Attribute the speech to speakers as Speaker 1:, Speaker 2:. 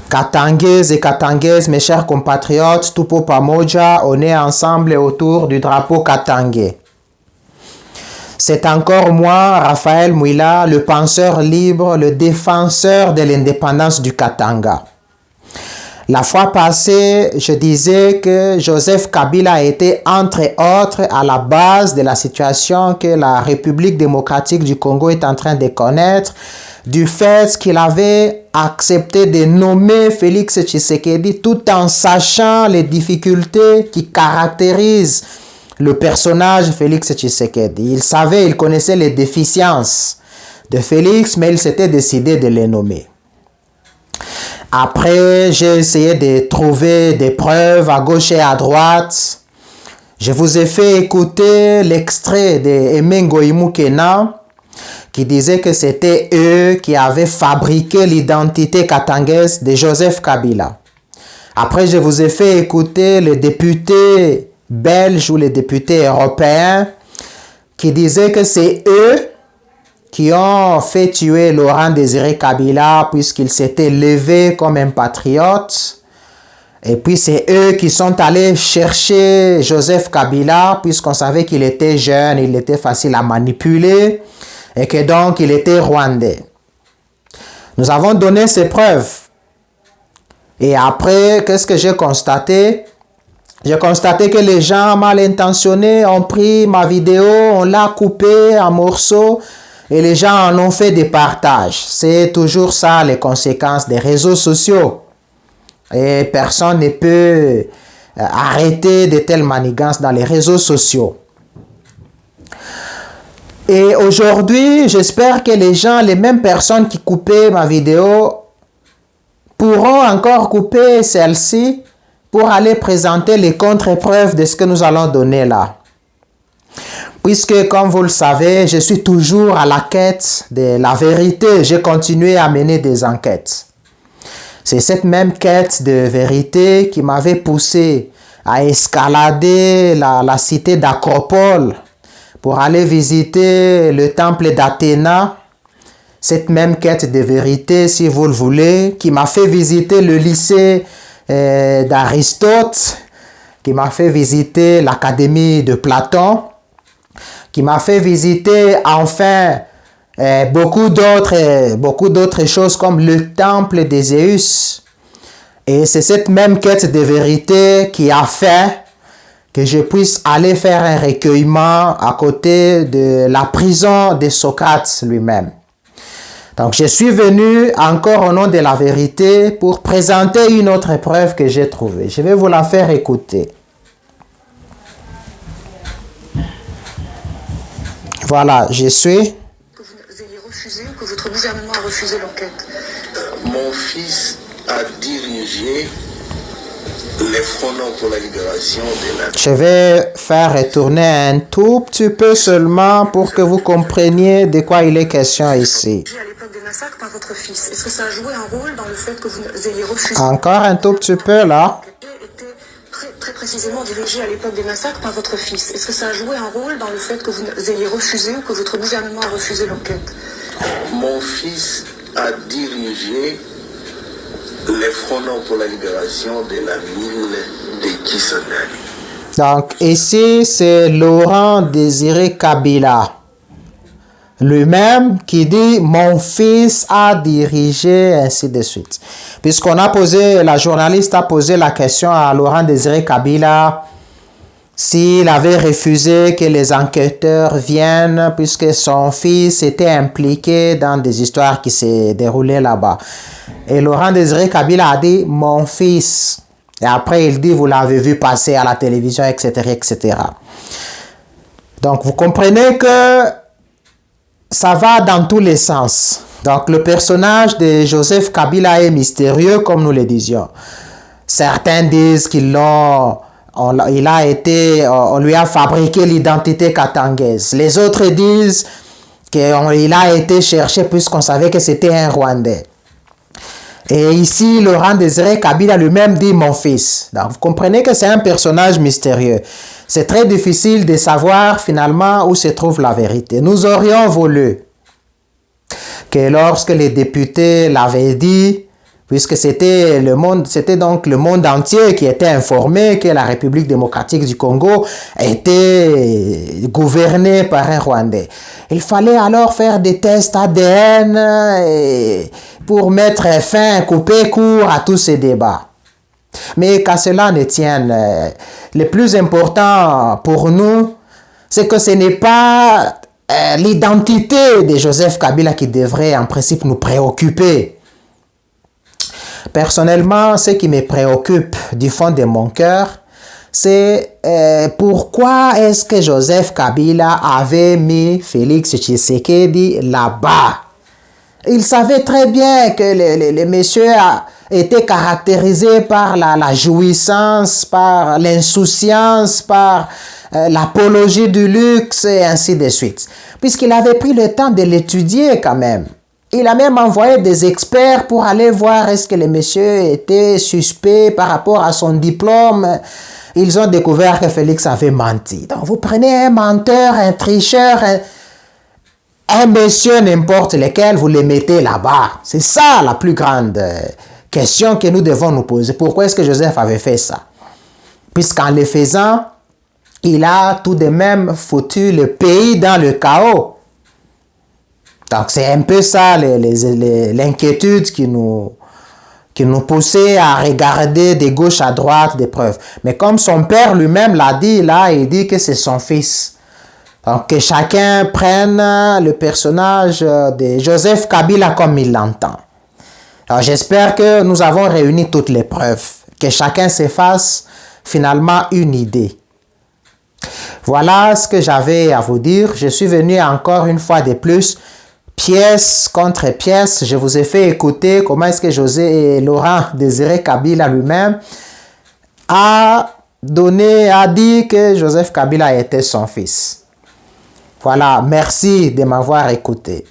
Speaker 1: Katangaises et Katangaises, mes chers compatriotes, Tupo Pamoja, on est ensemble autour du drapeau katangais. C'est encore moi, Raphaël Mouila, le penseur libre, le défenseur de l'indépendance du Katanga. La fois passée, je disais que Joseph Kabila a été, entre autres, à la base de la situation que la République démocratique du Congo est en train de connaître, du fait qu'il avait accepté de nommer Félix Tshisekedi tout en sachant les difficultés qui caractérisent le personnage Félix Tshisekedi. Il savait, il connaissait les déficiences de Félix, mais il s'était décidé de les nommer. Après, j'ai essayé de trouver des preuves à gauche et à droite. Je vous ai fait écouter l'extrait de Emengo Imukena qui disait que c'était eux qui avaient fabriqué l'identité katangaise de Joseph Kabila. Après, je vous ai fait écouter les députés belges ou les députés européens qui disaient que c'est eux qui ont fait tuer Laurent Désiré Kabila puisqu'il s'était levé comme un patriote. Et puis c'est eux qui sont allés chercher Joseph Kabila puisqu'on savait qu'il était jeune, il était facile à manipuler et que donc il était rwandais. Nous avons donné ces preuves. Et après, qu'est-ce que j'ai constaté? J'ai constaté que les gens mal intentionnés ont pris ma vidéo, on l'a coupée en morceaux et les gens en ont fait des partages. C'est toujours ça les conséquences des réseaux sociaux. Et personne ne peut arrêter de telles manigances dans les réseaux sociaux. Et aujourd'hui, j'espère que les gens, les mêmes personnes qui coupaient ma vidéo, pourront encore couper celle-ci pour aller présenter les contre-preuves de ce que nous allons donner là. Puisque, comme vous le savez, je suis toujours à la quête de la vérité. J'ai continué à mener des enquêtes. C'est cette même quête de vérité qui m'avait poussé à escalader la cité d'Acropole pour aller visiter le temple d'Athéna. Cette même quête de vérité, si vous le voulez, qui m'a fait visiter le lycée d'Aristote, qui m'a fait visiter l'académie de Platon, qui m'a fait visiter enfin beaucoup d'autres choses comme le temple de Zéus. Et c'est cette même quête de vérité qui a fait que je puisse aller faire un recueillement à côté de la prison de Socrate lui-même. Donc je suis venu encore au nom de la vérité pour présenter une autre preuve que j'ai trouvée. Je vais vous la faire écouter. Voilà, je suis.
Speaker 2: Que vous ayez refusé ou que votre gouvernement a refusé l'enquête.
Speaker 3: Mon fils a dirigé les fronts pour la libération de la...
Speaker 1: Je vais faire retourner un tout petit peu seulement pour que vous compreniez de quoi il est question ici.
Speaker 2: À l'époque des massacres par votre fils, est-ce que ça a joué un rôle dans le fait que vous ayez refusé...
Speaker 1: Encore un tout petit peu là.
Speaker 2: Très précisément dirigé à l'époque des massacres par votre fils. Est-ce que ça a joué un rôle dans le fait que vous ayez refusé ou que votre gouvernement a refusé l'enquête?
Speaker 3: Mon fils a dirigé les fronts pour la libération de la ville de Kisangani.
Speaker 1: Donc ici, c'est Laurent Désiré Kabila lui-même qui dit « Mon fils a dirigé » ainsi de suite. Puisqu'on a posé, la journaliste a posé la question à Laurent Désiré Kabila s'il avait refusé que les enquêteurs viennent puisque son fils était impliqué dans des histoires qui se déroulaient là-bas. Et Laurent Désiré Kabila a dit « Mon fils ». Et après, il dit « Vous l'avez vu passer à la télévision, etc. etc. » Donc, vous comprenez que ça va dans tous les sens. Donc, le personnage de Joseph Kabila est mystérieux, comme nous le disions. Certains disent on lui a fabriqué l'identité katangaise. Les autres disent qu'il a été cherché puisqu'on savait que c'était un Rwandais. Et ici, Laurent Désiré Kabila lui-même dit « mon fils ». Donc, vous comprenez que c'est un personnage mystérieux. C'est très difficile de savoir finalement où se trouve la vérité. Nous aurions voulu que lorsque les députés l'avaient dit, puisque c'était donc le monde entier qui était informé que la République démocratique du Congo était gouvernée par un Rwandais. Il fallait alors faire des tests ADN pour mettre fin, couper court à tous ces débats. Mais qu'à cela ne tienne, le plus important pour nous, c'est que ce n'est pas l'identité de Joseph Kabila qui devrait en principe nous préoccuper. Personnellement, ce qui me préoccupe du fond de mon cœur, c'est pourquoi est-ce que Joseph Kabila avait mis Félix Tshisekedi là-bas. Il savait très bien que le monsieur était caractérisé par la jouissance, par l'insouciance, par l'apologie du luxe et ainsi de suite. Puisqu'il avait pris le temps de l'étudier quand même. Il a même envoyé des experts pour aller voir est-ce que le monsieur était suspect par rapport à son diplôme. Ils ont découvert que Félix avait menti. Donc vous prenez un menteur, un tricheur, un monsieur n'importe lequel, vous le mettez là-bas. C'est ça la plus grande question que nous devons nous poser. Pourquoi est-ce que Joseph avait fait ça? Puisqu'en le faisant, il a tout de même foutu le pays dans le chaos. Donc c'est un peu ça l'inquiétude qui nous poussait à regarder de gauche à droite des preuves. Mais comme son père lui-même l'a dit, là, il dit que c'est son fils. Donc que chacun prenne le personnage de Joseph Kabila comme il l'entend. Alors j'espère que nous avons réuni toutes les preuves, que chacun se fasse finalement une idée. Voilà ce que j'avais à vous dire. Je suis venu encore une fois de plus, pièce contre pièce. Je vous ai fait écouter comment est-ce que José et Laurent Désiré Kabila lui-même a dit que Joseph Kabila était son fils. Voilà, merci de m'avoir écouté.